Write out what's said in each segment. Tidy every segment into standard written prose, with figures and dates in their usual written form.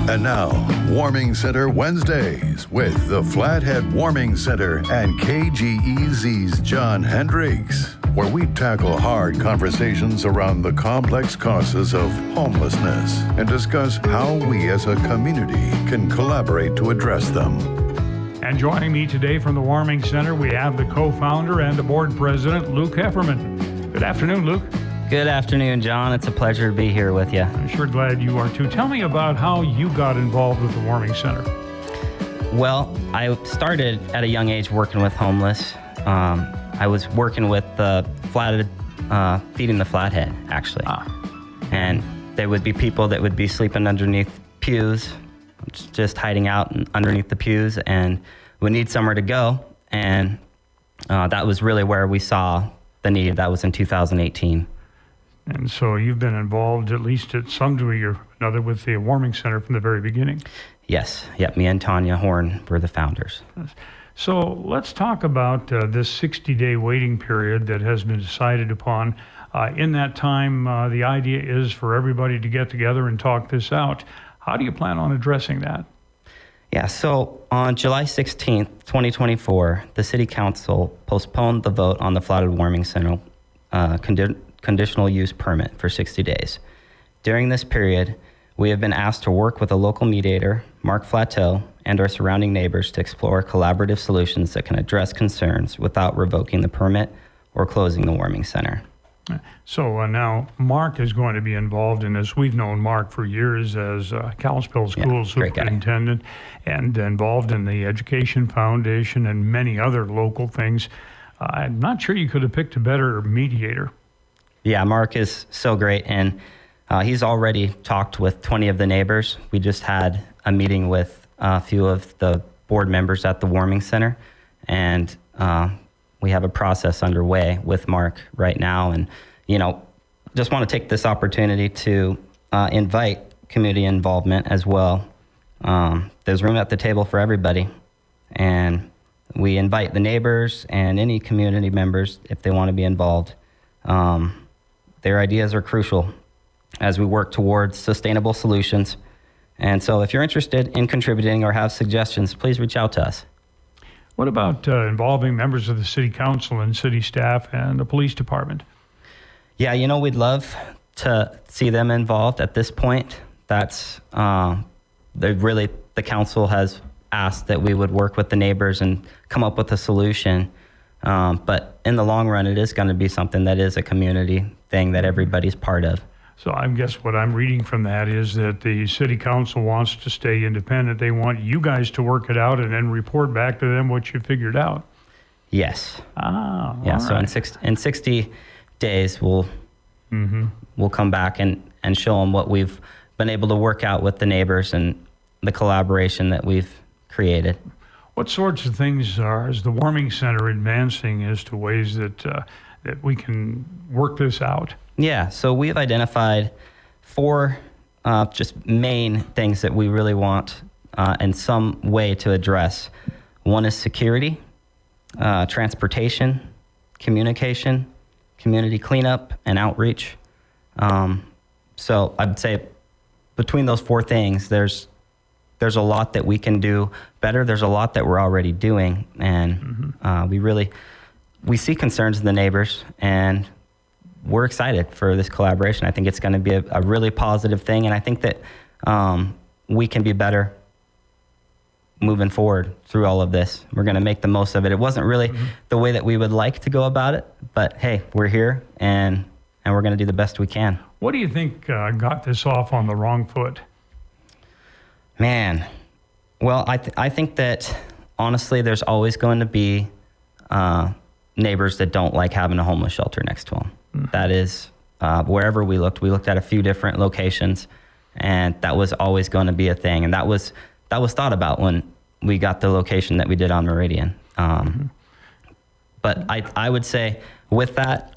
And now, Warming Center Wednesdays with the Flathead Warming Center and KGEZ's John Hendricks, where we tackle hard conversations around the complex causes of homelessness and discuss how we as a community can collaborate to address them. And joining me today from the Warming Center, we have the co-founder and the board president, Luke Heffernan. Good afternoon, Luke. Good afternoon, John. It's a pleasure to be here with you. I'm sure glad you are too. Tell me about how you got involved with the Warming Center. Well, I started at a young age working with homeless. I was working with the Flathead, feeding the Flathead, actually. And there would be people that would be sleeping underneath pews, just hiding out underneath the pews, and would need somewhere to go. And that was really where we saw the need. That was in 2018. And so you've been involved, at least at some degree or another, with the Warming Center from the very beginning. Yes. Yep. Me and Tanya Horn were the founders. So let's talk about this 60-day waiting period that has been decided upon. In that time, the idea is for everybody to get together and talk this out. How do you plan on addressing that? Yeah, so on July 16th, 2024, the City Council postponed the vote on the Flathead Warming Center Conditional Use Permit for 60 days. During this period, we have been asked to work with a local mediator, Mark Flateau, and our surrounding neighbors to explore collaborative solutions that can address concerns without revoking the permit or closing the Warming Center. So now Mark is going to be involved in this. We've known Mark for years as Kalispell School Superintendent and involved in the Education Foundation and many other local things. I'm not sure you could have picked a better mediator. Yeah, Mark is so great, and he's already talked with 20 of the neighbors. We just had a meeting with a few of the board members at the Warming Center, and we have a process underway with Mark right now. And, just want to take this opportunity to invite community involvement as well. There's room at the table for everybody, and we invite the neighbors and any community members if they want to be involved. Their ideas are crucial as we work towards sustainable solutions. And so if you're interested in contributing or have suggestions, please reach out to us. What about involving members of the city council and city staff and the police department? Yeah, we'd love to see them involved at this point. That's the council has asked that we would work with the neighbors and come up with a solution. But in the long run, it is going to be something that is a community thing that everybody's part of. So I guess what I'm reading from that is that the city council wants to stay independent. They want you guys to work it out and then report back to them what you figured out. Yes. Yeah. So right. in 60 days, we'll come back and show them what we've been able to work out with the neighbors and the collaboration that we've created. What sorts of things is the Warming Center advancing as to ways that we can work this out? Yeah, so we've identified 4 just main things that we really want in some way to address. One is security, transportation, communication, community cleanup, and outreach. So I'd say between those 4 things, there's a lot that we can do better. There's a lot that we're already doing, and we see concerns in the neighbors, and we're excited for this collaboration. I think it's going to be a really positive thing, and I think that we can be better moving forward through all of this. We're going to make the most of it. It wasn't really the way that we would like to go about it, but hey, we're here, and we're going to do the best we can. What do you think got this off on the wrong foot? Man, well, I think that honestly, there's always going to be neighbors that don't like having a homeless shelter next to them. That is wherever we looked at a few different locations, and that was always going to be a thing. And that was thought about when we got the location that we did on Meridian. But I would say with that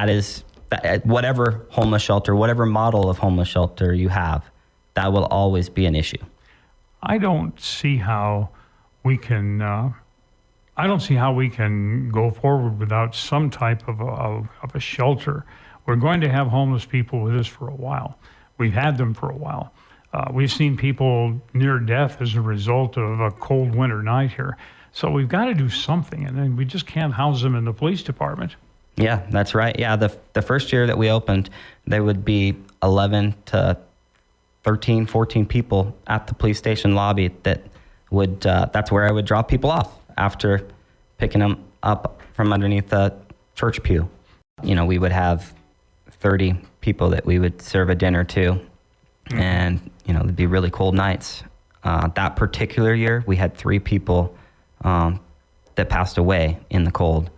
is whatever homeless shelter, whatever model of homeless shelter you have, that will always be an issue. I don't see how we can go forward without some type of a shelter. We're going to have homeless people with us for a while. We've had them for a while. We've seen people near death as a result of a cold winter night here. So we've got to do something, and then we just can't house them in the police department. Yeah, that's right. Yeah, the first year that we opened, there would be 11 to 13, 14 people at the police station lobby that would, that's where I would drop people off after picking them up from underneath the church pew. You know, we would have 30 people that we would serve a dinner to, and, you know, it'd be really cold nights. That particular year, we had 3 people that passed away in the cold.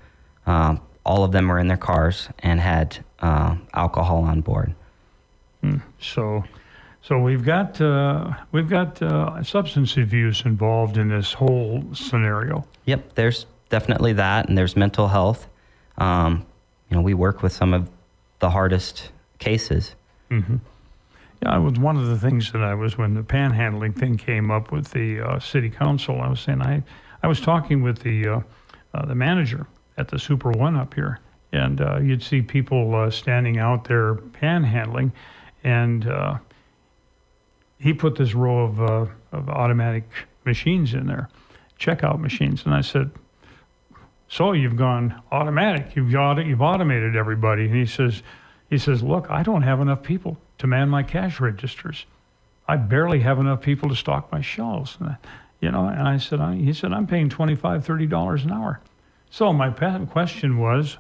All of them were in their cars and had alcohol on board. So we've got substance abuse involved in this whole scenario. Yep, there's definitely that, and there's mental health. You know, we work with some of the hardest cases. Mm-hmm. Yeah, it was one of the things that when the panhandling thing came up with the city council, I was saying I was talking with the manager at the Super One up here, and you'd see people standing out there panhandling, and he put this row of automatic machines in there, checkout machines, and I said, "So you've gone automatic? You've automated everybody?" And he says, "Look, I don't have enough people to man my cash registers. I barely have enough people to stock my shelves." And, and I said, he said, "I'm paying $25, $30 an hour." So my question was,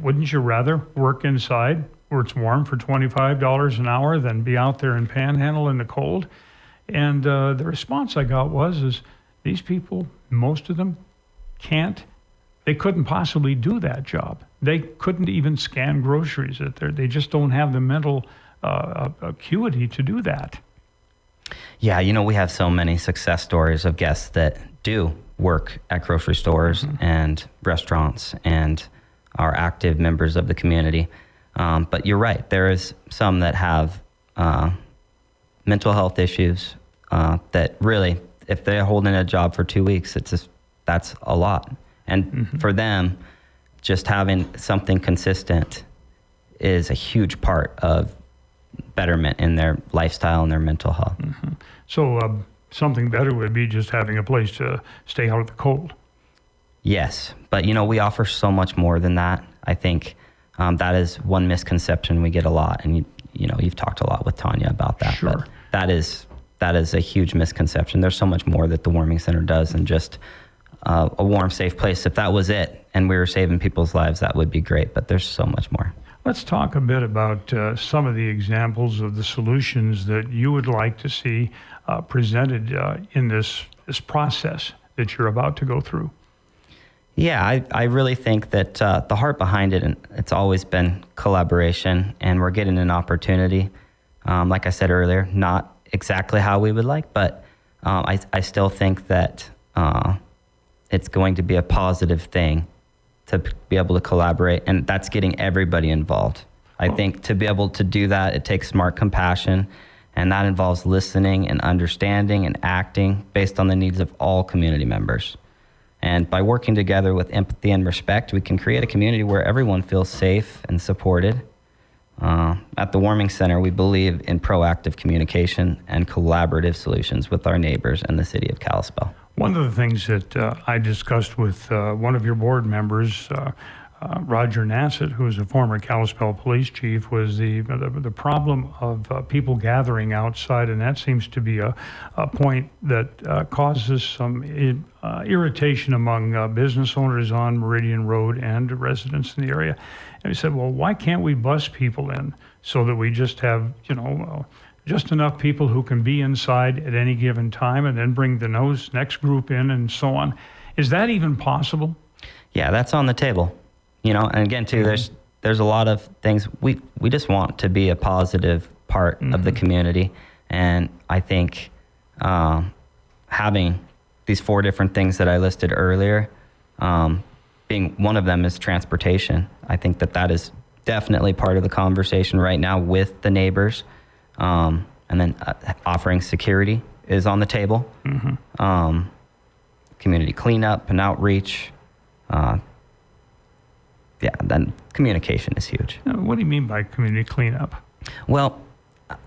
wouldn't you rather work inside where it's warm for $25 an hour than be out there and panhandle in the cold? And the response I got was these people, most of them, they couldn't possibly do that job. They couldn't even scan groceries. They just don't have the mental acuity to do that. Yeah, we have so many success stories of guests that do work at grocery stores and restaurants and are active members of the community. But you're right, there is some that have mental health issues that really, if they're holding a job for 2 weeks, that's a lot. And for them, just having something consistent is a huge part of betterment in their lifestyle and their mental health. So something better would be just having a place to stay out of the cold. Yes, but we offer so much more than that. I think that is one misconception we get a lot, and you've talked a lot with Tanya about that. Sure. But that is a huge misconception. There's so much more that the Warming Center does than just a warm, safe place. If that was it and we were saving people's lives, that would be great, but there's so much more. Let's talk a bit about some of the examples of the solutions that you would like to see presented in this process that you're about to go through. Yeah, I really think that the heart behind it, and it's always been collaboration, and we're getting an opportunity. Like I said earlier, not exactly how we would like, but I still think that it's going to be a positive thing to be able to collaborate, and that's getting everybody involved. I think to be able to do that, it takes smart compassion, and that involves listening and understanding and acting based on the needs of all community members. And by working together with empathy and respect, we can create a community where everyone feels safe and supported. At the Warming Center, we believe in proactive communication and collaborative solutions with our neighbors and the city of Kalispell. One of the things that I discussed with one of your board members, Roger Nassett, who is a former Kalispell police chief, was the problem of people gathering outside, and that seems to be a point that causes some irritation among business owners on Meridian Road and residents in the area. And he said, well, why can't we bus people in so that we just have, just enough people who can be inside at any given time, and then bring the next group in and so on? Is that even possible? Yeah, that's on the table. And again, too, there's a lot of things. We just want to be a positive part of the community. And I think having these 4 different things that I listed earlier, being one of them is transportation. I think that is definitely part of the conversation right now with the neighbors. And then offering security is on the table. Community cleanup and outreach. Then communication is huge. What do you mean by community cleanup? Well,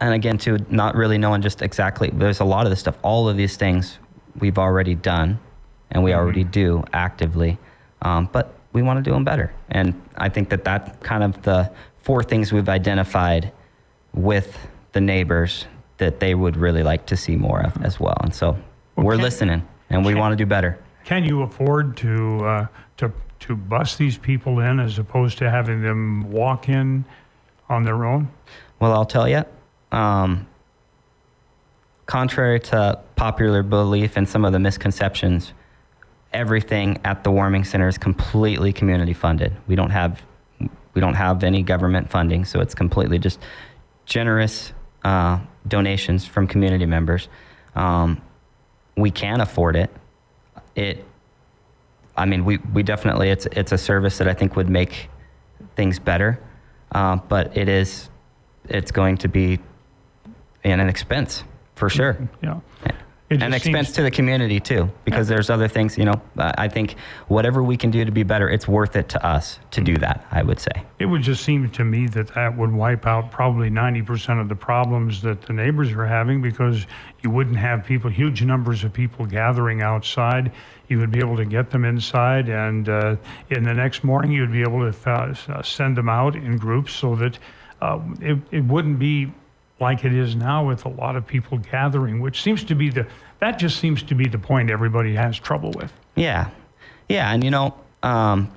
And again, too, not really knowing just exactly, there's a lot of this stuff, all of these things we've already done and we already do actively, but we want to do them better. And I think that that's kind of the 4 things we've identified with the neighbors that they would really like to see more of as well. And so we're listening and we want to do better. Can you afford to bus these people in as opposed to having them walk in on their own? Well, I'll tell you, contrary to popular belief and some of the misconceptions, everything at the Warming Center is completely community funded. We don't have any government funding, so it's completely just generous donations from community members. We can afford it. We definitely, it's a service that I think would make things better, but it's going to be an expense for sure. Yeah. An expense to the community too, because there's other things, I think whatever we can do to be better, it's worth it to us to do that, I would say. It would just seem to me that would wipe out probably 90% of the problems that the neighbors are having, because you wouldn't have huge numbers of people gathering outside. You would be able to get them inside, and in the next morning you'd be able to send them out in groups so that it wouldn't be like it is now with a lot of people gathering, which seems to be the point everybody has trouble with. Yeah. And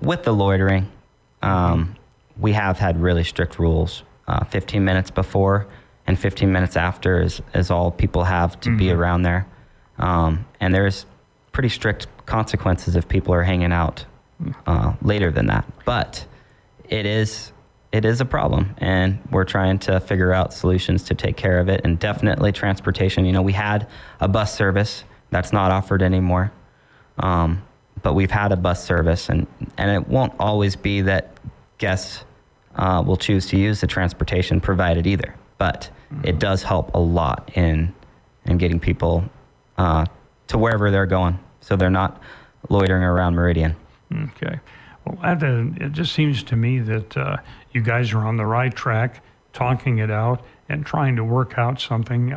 with the loitering, we have had really strict rules. 15 minutes before and 15 minutes after is all people have to be around there. And there's pretty strict consequences if people are hanging out later than that. But it is a problem, and we're trying to figure out solutions to take care of it. And definitely transportation. We had a bus service that's not offered anymore, but we've had a bus service, and it won't always be that guests will choose to use the transportation provided either. But it does help a lot in getting people to wherever they're going, so they're not loitering around Meridian. Okay. Well, it just seems to me that you guys are on the right track, talking it out and trying to work out something.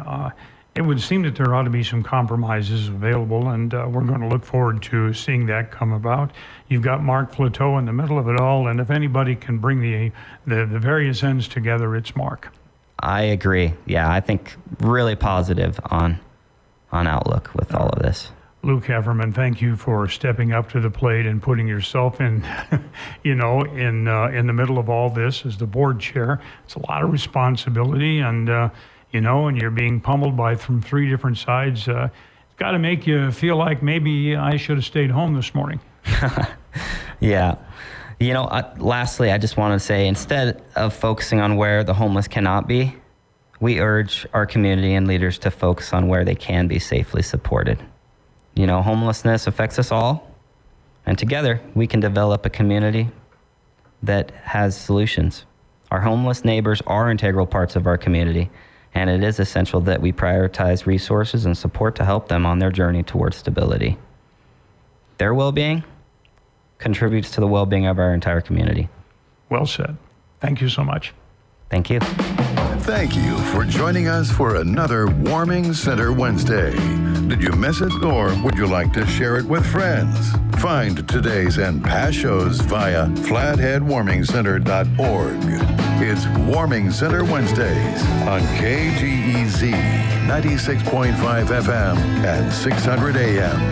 It would seem that there ought to be some compromises available, and we're going to look forward to seeing that come about. You've got Mark Flateau in the middle of it all, and if anybody can bring the various ends together, it's Mark. I agree. Yeah, I think really positive on outlook with all of this. Luke Heffernan, thank you for stepping up to the plate and putting yourself in, in the middle of all this as the board chair. It's a lot of responsibility, and and you're being pummeled from 3 different sides. It's got to make you feel like maybe I should have stayed home this morning. Yeah. Lastly, I just want to say, instead of focusing on where the homeless cannot be, we urge our community and leaders to focus on where they can be safely supported. Homelessness affects us all, and together we can develop a community that has solutions. Our homeless neighbors are integral parts of our community, and it is essential that we prioritize resources and support to help them on their journey towards stability. Their well-being contributes to the well-being of our entire community. Well said. Thank you so much. Thank you. Thank you for joining us for another Warming Center Wednesday. Did you miss it, or would you like to share it with friends? Find today's and past shows via flatheadwarmingcenter.org. It's Warming Center Wednesdays on KGEZ 96.5 FM and 600 AM.